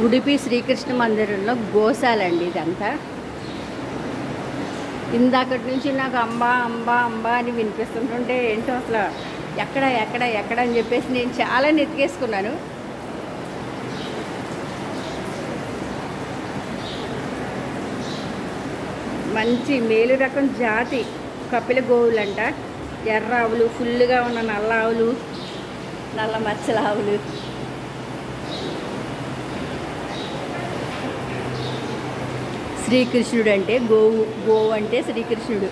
ఉడిపి శ్రీకృష్ణ మందిరంలో గోశాల అండి ఇదంతా. ఇందాకటి నుంచి నాకు అంబా అంబా అంబా అని వినిపిస్తుంటుంటే ఏంటో అసలు ఎక్కడ ఎక్కడ ఎక్కడ అని చెప్పేసి నేను చాలా నెతికేసుకున్నాను. మంచి మేలు రకం జాతి కపిల గోవులంట. ఎర్ర ఆవులు, ఫుల్గా ఉన్న నల్ల ఆవులు, నల్ల మచ్చల ఆవులు. శ్రీకృష్ణుడు అంటే గోవు, గోవు అంటే శ్రీకృష్ణుడు.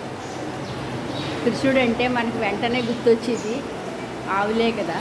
కృష్ణుడు అంటే మనకి వెంటనే గుర్తొచ్చేది ఆవులే కదా.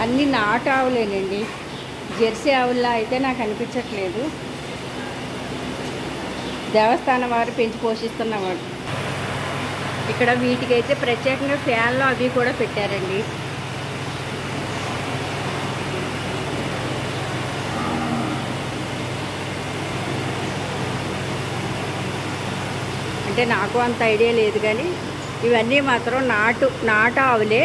అన్నీ నాటు ఆవులేనండి. జెర్సీ ఆవుల్లా అయితే నాకు అనిపించట్లేదు. దేవస్థానం వారు పెంచి పోషిస్తున్నవాడు. ఇక్కడ వీటికైతే ప్రత్యేకంగా ఫ్యాన్లు అవి కూడా పెట్టారండి. అంటే నాకు అంత ఐడియా లేదు కానీ ఇవన్నీ మాత్రం నాటు ఆవులే.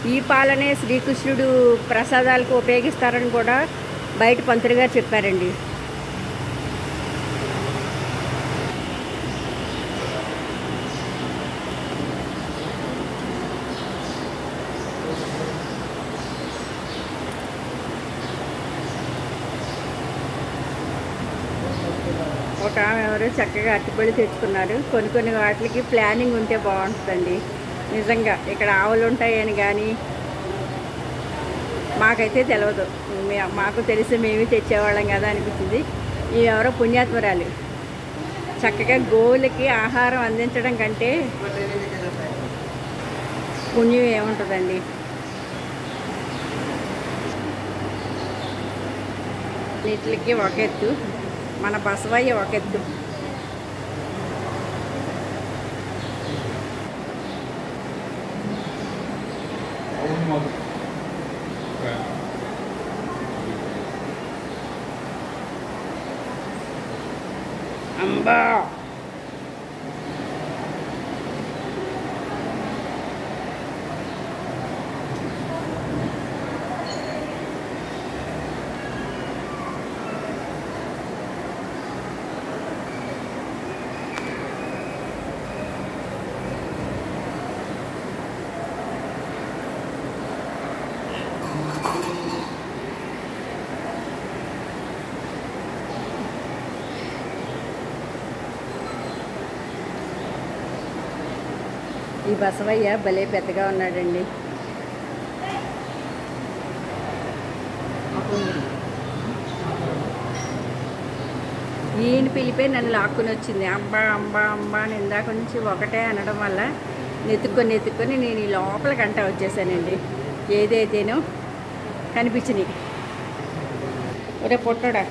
ఈ పాలనే శ్రీకృష్ణుడు ప్రసాదాలకు ఉపయోగిస్తారని కూడా బయట పంతులు గారు చెప్పారండి. ఒక ఎవరు చక్కగా అరటిపళ్ళు తెచ్చుకున్నారు. కొన్ని వాటికి ప్లానింగ్ ఉంటే బాగుంటుందండి నిజంగా. ఇక్కడ ఆవులు ఉంటాయని కానీ మాకైతే తెలియదు. మాకు తెలిసి మేమే తెచ్చేవాళ్ళం కదా అనిపించింది. ఈ ఎవరో పుణ్యాత్మరాలు చక్కగా గోవులకి ఆహారం అందించడం కంటే పుణ్యం ఏముంటుందండి. వీటికి ఒక ఎత్తు, మన బసవయ్య ఒక ఎత్తు. అంబా ఈ బసవయ్య భలే పెద్దగా ఉన్నాడండి. ఈయన పిలిపే నన్ను లాక్కుని వచ్చింది. అంబా అంబా అంబా అని ఇందాక నుంచి ఒకటే అనడం వల్ల నెత్తుక్కొని నేను ఈ లోపల గంట వచ్చేసానండి. ఏదైతేనో కనిపించినాయి. ఒరే పొట్టడా